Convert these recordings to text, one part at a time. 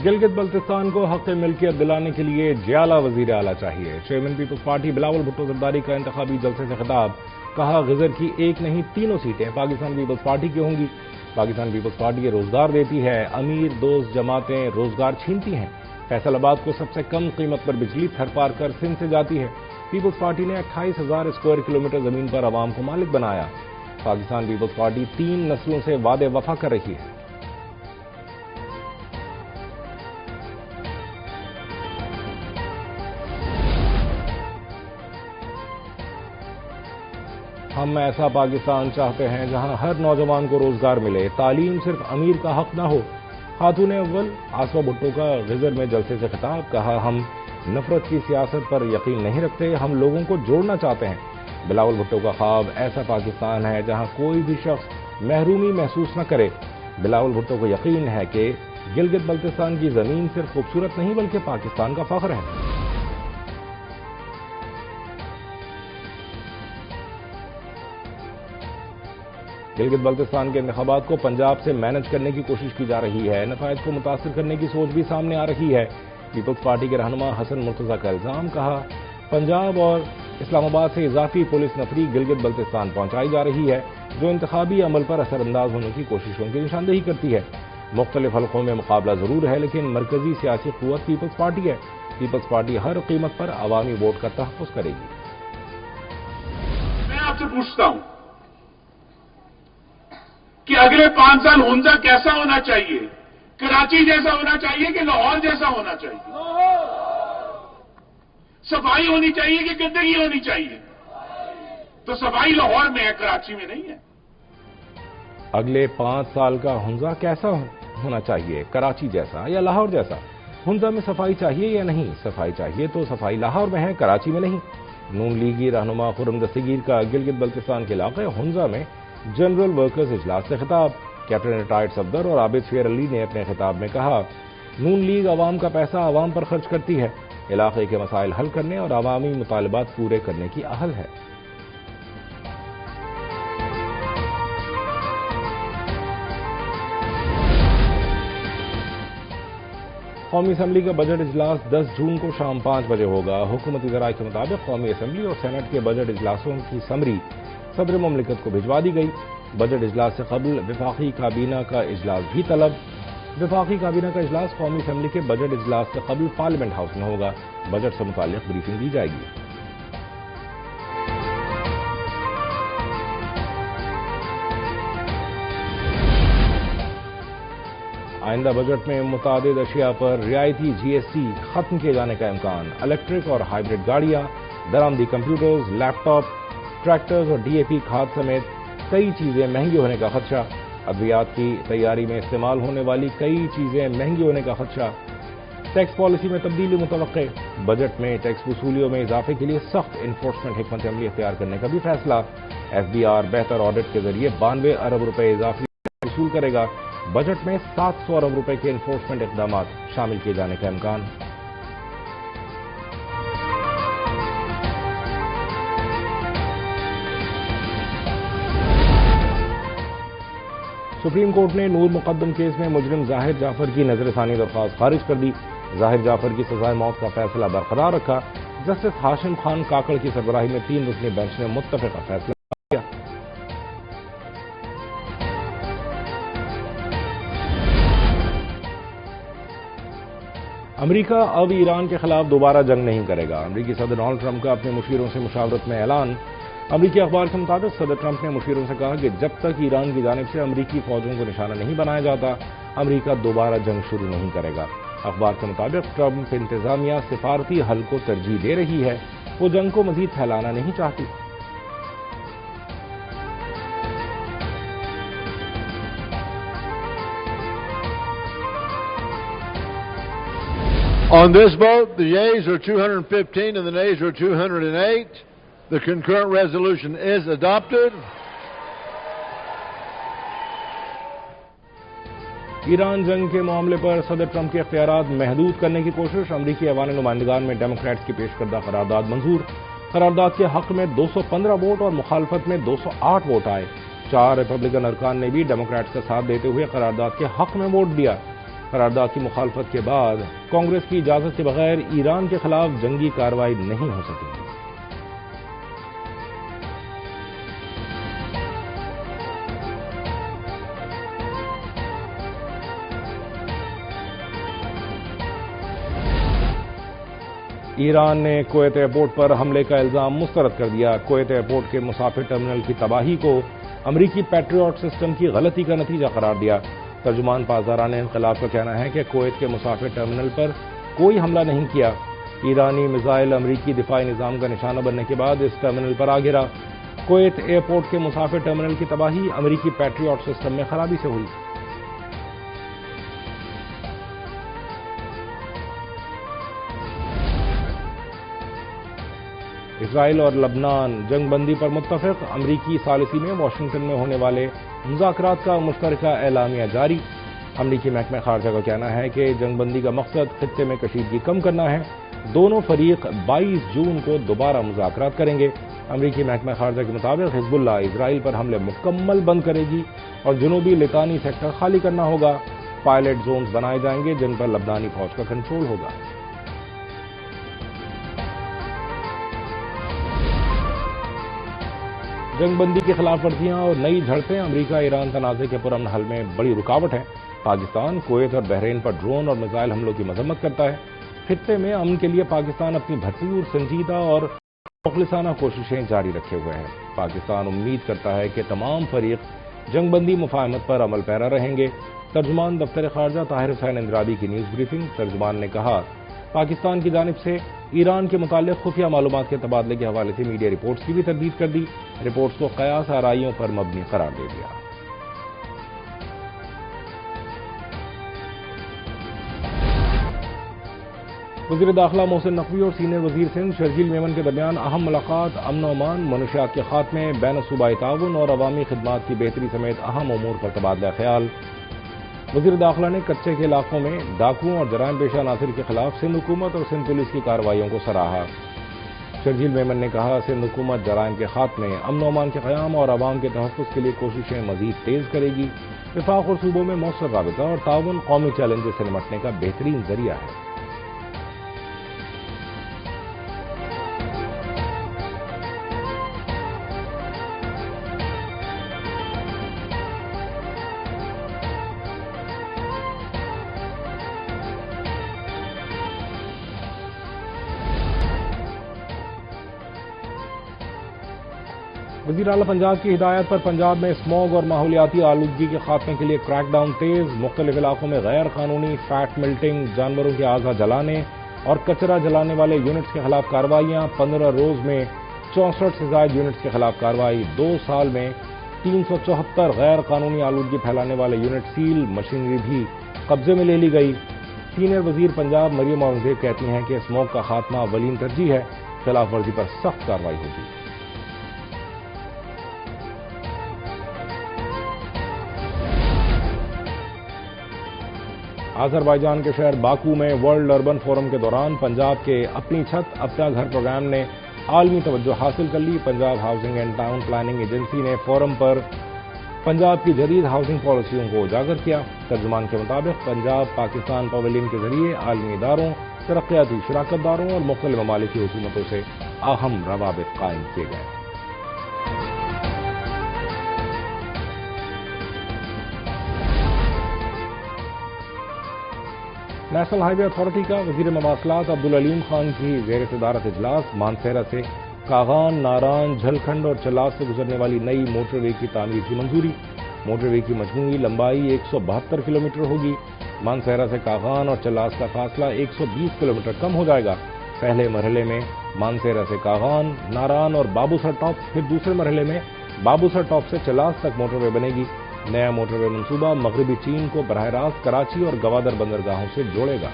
گلگت بلتستان کو حق ملکیت دلانے کے لیے جیالہ وزیر اعلیٰ چاہیے۔ چیئرمین پیپلز پارٹی بلاول بھٹو زرداری کا انتخابی جلسے سے خطاب، کہا غزر کی ایک نہیں تینوں سیٹیں پاکستان پیپلز پارٹی کی ہوں گی۔ پاکستان پیپلز پارٹی روزگار دیتی ہے، امیر دوست جماعتیں روزگار چھینتی ہیں۔ فیصل آباد کو سب سے کم قیمت پر بجلی تھر پار کر سندھ سے جاتی ہے۔ پیپلز پارٹی نے 28,000 اسکوائر کلومیٹر زمین پر عوام کو مالک بنایا۔ پاکستان پیپلز پارٹی 3 نسلوں سے وعدے وفا کر رہی ہے۔ ہم ایسا پاکستان چاہتے ہیں جہاں ہر نوجوان کو روزگار ملے، تعلیم صرف امیر کا حق نہ ہو۔ خاتون اول آسوا بھٹو کا غزر میں جلسے سے خطاب، کہا ہم نفرت کی سیاست پر یقین نہیں رکھتے، ہم لوگوں کو جوڑنا چاہتے ہیں۔ بلاول بھٹو کا خواب ایسا پاکستان ہے جہاں کوئی بھی شخص محرومی محسوس نہ کرے۔ بلاول بھٹو کو یقین ہے کہ گلگت بلتستان کی زمین صرف خوبصورت نہیں بلکہ پاکستان کا فخر ہے۔ گلگت بلتستان کے انتخابات کو پنجاب سے مینج کرنے کی کوشش کی جا رہی ہے، نتائج کو متاثر کرنے کی سوچ بھی سامنے آ رہی ہے۔ پیپلز پارٹی کے رہنما حسن مرتضیٰ کا الزام، کہا پنجاب اور اسلام آباد سے اضافی پولیس نفری گلگت بلتستان پہنچائی جا رہی ہے، جو انتخابی عمل پر اثر انداز ہونے کی کوششوں کی نشاندہی کرتی ہے۔ مختلف حلقوں میں مقابلہ ضرور ہے، لیکن مرکزی سیاسی قوت پیپلز پارٹی ہے۔ پیپلز پارٹی ہر قیمت پر عوامی ووٹ کا تحفظ کرے گی۔ میں آپ سے پوچھتا ہوں کہ اگلے 5 سال ہنزا کیسا ہونا چاہیے؟ کراچی جیسا ہونا چاہیے کہ لاہور جیسا ہونا چاہیے؟ صفائی ہونی چاہیے کہ گندگی ہونی چاہیے؟ تو صفائی لاہور میں ہے، کراچی میں نہیں ہے۔ اگلے 5 سال کا ہنزا کیسا ہونا چاہیے؟ کراچی جیسا یا لاہور جیسا؟ ہنزا میں صفائی چاہیے یا نہیں؟ صفائی چاہیے تو صفائی لاہور میں ہے، کراچی میں نہیں۔ نون لیگی رہنما خرم دستگیر کا گلگت بلتستان کے علاقے ہنزا میں جنرل ورکرز اجلاس سے خطاب۔ کیپٹن ریٹائرڈ صفدر اور عابد شیر علی نے اپنے خطاب میں کہا نون لیگ عوام کا پیسہ عوام پر خرچ کرتی ہے، علاقے کے مسائل حل کرنے اور عوامی مطالبات پورے کرنے کی اہل ہے۔ قومی اسمبلی کا بجٹ اجلاس 10 جون کو شام 5 بجے ہوگا۔ حکومتی ذرائع کے مطابق قومی اسمبلی اور سینٹ کے بجٹ اجلاسوں کی سمری صدر مملکت کو بھجوا دی گئی۔ بجٹ اجلاس سے قبل وفاقی کابینہ کا اجلاس بھی طلب۔ وفاقی کابینہ کا اجلاس قومی اسمبلی کے بجٹ اجلاس سے قبل پارلیمنٹ ہاؤس میں ہوگا۔ بجٹ سے متعلق بریفنگ دی جائے گی۔ آئندہ بجٹ میں متعدد اشیاء پر رعایتی جی ایس ٹی ختم کیے جانے کا امکان۔ الیکٹرک اور ہائیبرڈ گاڑیاں، درآمدی کمپیوٹرز، لیپ ٹاپ، ٹریکٹرز اور ڈی اے پی کھاد سمیت کئی چیزیں مہنگی ہونے کا خدشہ۔ ادویات کی تیاری میں استعمال ہونے والی کئی چیزیں مہنگی ہونے کا خدشہ۔ ٹیکس پالیسی میں تبدیلی متوقع۔ بجٹ میں ٹیکس وصولیوں میں اضافے کے لیے سخت انفورسمنٹ حکمت عملی اختیار کرنے کا بھی فیصلہ۔ ایف بی آر بہتر آڈٹ کے ذریعے 92 ارب روپے اضافی وصول کرے گا۔ بجٹ میں 700 ارب روپے کے انفورسمنٹ اقدامات شامل کیے جانے کا امکان۔ سپریم کورٹ نے نور مقدم کیس میں مجرم ظاہر جعفر کی نظر ثانی درخواست خارج کر دی۔ ظاہر جعفر کی سزائے موت کا فیصلہ برقرار رکھا۔ جسٹس ہاشم خان کاکڑ کی سربراہی میں 3 رکنی بینچ نے متفقہ فیصلہ کیا۔ امریکہ اب ایران کے خلاف دوبارہ جنگ نہیں کرے گا۔ امریکی صدر ڈونلڈ ٹرمپ کا اپنے مشیروں سے مشاورت میں اعلان۔ امریکی اخبار کے مطابق صدر ٹرمپ نے مشیروں سے کہا کہ جب تک ایران کی جانب سے امریکی فوجوں کو نشانہ نہیں بنایا جاتا، امریکہ دوبارہ جنگ شروع نہیں کرے گا۔ اخبار کے مطابق ٹرمپ انتظامیہ سفارتی حل کو ترجیح دے رہی ہے، وہ جنگ کو مزید پھیلانا نہیں چاہتی۔ On this vote, the yeas are 215 and the nays are 208. The concurrent resolution is adopted. Iran جنگ کے معاملے پر صدر ٹرمپ کے اختیارات محدود کرنے کی کوشش۔ امریکی ایوان نمائندگان میں ڈیموکریٹس کی پیش کردہ قرارداد منظور۔ قرارداد کے حق میں 215 ووٹ اور مخالفت میں 208 ووٹ آئے۔ 4 ریپبلکن ارکان نے بھی ڈیموکریٹس کا ساتھ دیتے ہوئے قرارداد کے حق میں ووٹ دیا۔ قرارداد کی مخالفت کے بعد کانگریس کی اجازت کے بغیر ایران کے خلاف جنگی کارروائی نہیں ہو سکے گی۔ ایران نے کویت ایئرپورٹ پر حملے کا الزام مسترد کر دیا۔ کویت ایئرپورٹ کے مسافر ٹرمینل کی تباہی کو امریکی پیٹریوٹ سسٹم کی غلطی کا نتیجہ قرار دیا۔ ترجمان پاسداران انقلاب کا کہنا ہے کہ کویت کے مسافر ٹرمینل پر کوئی حملہ نہیں کیا۔ ایرانی میزائل امریکی دفاعی نظام کا نشانہ بننے کے بعد اس ٹرمینل پر آ گرا۔ کویت ایئرپورٹ کے مسافر ٹرمینل کی تباہی امریکی پیٹریوٹ سسٹم میں خرابی سے ہوئی۔ اسرائیل اور لبنان جنگ بندی پر متفق، امریکی ثالثی میں واشنگٹن میں ہونے والے مذاکرات کا مشترکہ اعلامیہ جاری۔ امریکی محکمہ خارجہ کا کہنا ہے کہ جنگ بندی کا مقصد خطے میں کشیدگی کم کرنا ہے۔ دونوں فریق 22 جون کو دوبارہ مذاکرات کریں گے۔ امریکی محکمہ خارجہ کے مطابق حزب اللہ اسرائیل پر حملے مکمل بند کرے گی اور جنوبی لتانی سیکٹر خالی کرنا ہوگا۔ پائلٹ زونز بنائے جائیں گے جن پر لبنانی فوج کا کنٹرول ہوگا۔ جنگ بندی کی خلاف ورزیاں اور نئی جھڑپیں امریکہ ایران تنازع کے پرامن حل میں بڑی رکاوٹ ہیں۔ پاکستان کویت اور بحرین پر ڈرون اور میزائل حملوں کی مذمت کرتا ہے۔ خطے میں امن کے لیے پاکستان اپنی بھرپور، سنجیدہ اور مخلصانہ کوششیں جاری رکھے ہوئے ہیں۔ پاکستان امید کرتا ہے کہ تمام فریق جنگ بندی مفاہمت پر عمل پیرا رہیں گے۔ ترجمان دفتر خارجہ طاہر حسین اندرابی کی نیوز بریفنگ۔ ترجمان نے کہا، پاکستان کی جانب سے ایران کے متعلق خفیہ معلومات کے تبادلے کے حوالے سے میڈیا رپورٹس کی بھی تردید کر دی۔ رپورٹس کو قیاس آرائیوں پر مبنی قرار دے دیا۔ وزیر داخلہ محسن نقوی اور سینئر وزیر سندھ شرجیل میمن کے درمیان اہم ملاقات امن و امان، منشیات کے خاتمے، بین الصوبائی تعاون اور عوامی خدمات کی بہتری سمیت اہم امور پر تبادلہ خیال۔ وزیر داخلہ نے کچے کے علاقوں میں ڈاکوؤں اور جرائم پیشہ عناصر کے خلاف سندھ حکومت اور سندھ پولیس کی کارروائیوں کو سراہا۔ شرجیل میمن نے کہا، سندھ حکومت جرائم کے خاتمے، امن و امان کے قیام اور عوام کے تحفظ کے لیے کوششیں مزید تیز کرے گی۔ وفاق اور صوبوں میں مؤثر رابطہ اور تعاون قومی چیلنجز سے نمٹنے کا بہترین ذریعہ ہے۔ وزیر اعلیٰ پنجاب کی ہدایت پر پنجاب میں اسموگ اور ماحولیاتی آلودگی کے خاتمے کے لیے کریک ڈاؤن تیز۔ مختلف علاقوں میں غیر قانونی فیٹ ملٹنگ، جانوروں کے اعضا جلانے اور کچرا جلانے والے یونٹس کے خلاف کارروائیاں۔ 15 روز میں 64 سے زائد یونٹس کے خلاف کارروائی۔ 2 سال میں 374 غیر قانونی آلودگی پھیلانے والے یونٹ سیل، مشینری بھی قبضے میں لے لی گئی۔ سینئر وزیر پنجاب مریم اورنگزیب کہتی ہیں کہ اسموگ کا خاتمہ اولین ترجیح ہے، خلاف ورزی پر سخت کارروائی ہوگی۔ آذربائیجان کے شہر باکو میں ورلڈ اربن فورم کے دوران پنجاب کے اپنی چھت اپنا گھر پروگرام نے عالمی توجہ حاصل کر لی۔ Punjab housing and town planning agency نے فورم پر پنجاب کی جدید ہاؤسنگ پالیسیوں کو اجاگر کیا۔ ترجمان کے مطابق پنجاب پاکستان پویلین کے ذریعے عالمی اداروں، ترقیاتی شراکت داروں اور مختلف ممالک کی حکومتوں سے اہم روابط قائم کیے گئے۔ نیشنل ہائی وے اتھارٹی کا وزیر مواصلات عبدالعلیم خان کی زیر صدارت اجلاس۔ مانسہرہ سے کاغان، ناران، جھلکھنڈ اور چلاس سے گزرنے والی نئی موٹر وے کی تعمیر کی منظوری۔ موٹر وے کی مجموعی لمبائی 172 کلومیٹر ہوگی۔ مانسہرہ سے کاغان اور چلاس کا فاصلہ 120 کلومیٹر کم ہو جائے گا۔ پہلے مرحلے میں مانسہرہ سے کاغان، ناران اور بابوسر ٹاپ، پھر دوسرے مرحلے میں بابوسر ٹاپ سے چلاس تک موٹر وے بنے گی۔ نیا موٹر وے منصوبہ مغربی چین کو براہ راست کراچی اور گوادر بندرگاہوں سے جوڑے گا۔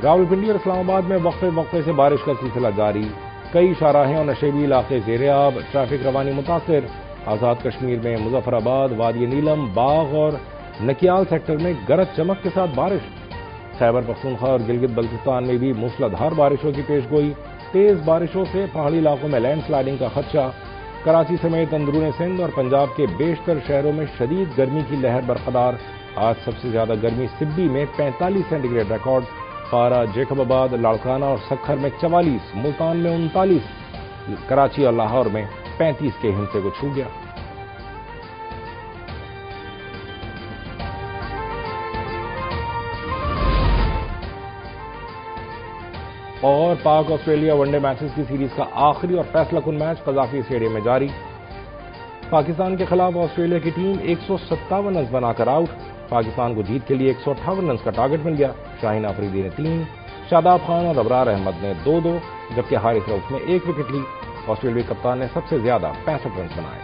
راولپنڈی اور اسلام آباد میں وقفے سے بارش کا سلسلہ جاری۔ کئی شاہراہیں اور نشیبی علاقے زیر آب، ٹریفک روانی متاثر۔ آزاد کشمیر میں مظفر آباد، وادی نیلم، باغ اور نکیال سیکٹر میں گرج چمک کے ساتھ بارش۔ خیبر پختونخوا اور گلگت بلتستان میں بھی موسلادھار بارشوں کی پیش گوئی۔ تیز بارشوں سے پہاڑی علاقوں میں لینڈ سلائڈنگ کا خدشہ۔ کراچی سمیت اندرون سندھ اور پنجاب کے بیشتر شہروں میں شدید گرمی کی لہر برقرار۔ آج سب سے زیادہ گرمی سبی میں 45 سینٹی گریڈ ریکارڈ، پارا جیکب آباد، لاڑکانہ اور سکھر میں 44، ملتان میں 39، کراچی اور لاہور میں 35 کے ہنسے کو چھو گیا۔ اور پاک آسٹریلیا ون ڈے میچز کی سیریز کا آخری اور فیصلہ کن میچ قذافی اسٹیڈیم میں جاری۔ پاکستان کے خلاف آسٹریلیا کی ٹیم 157 رنز بنا کر آؤٹ۔ پاکستان کو جیت کے لیے 158 رنز کا ٹارگٹ مل گیا۔ شاہین آفریدی نے 3، شاداب خان اور ابرار احمد نے 2 جبکہ حارث رؤف نے 1 وکٹ لی۔ آسٹریلوی کپتان نے سب سے زیادہ 65 رنز بنائے۔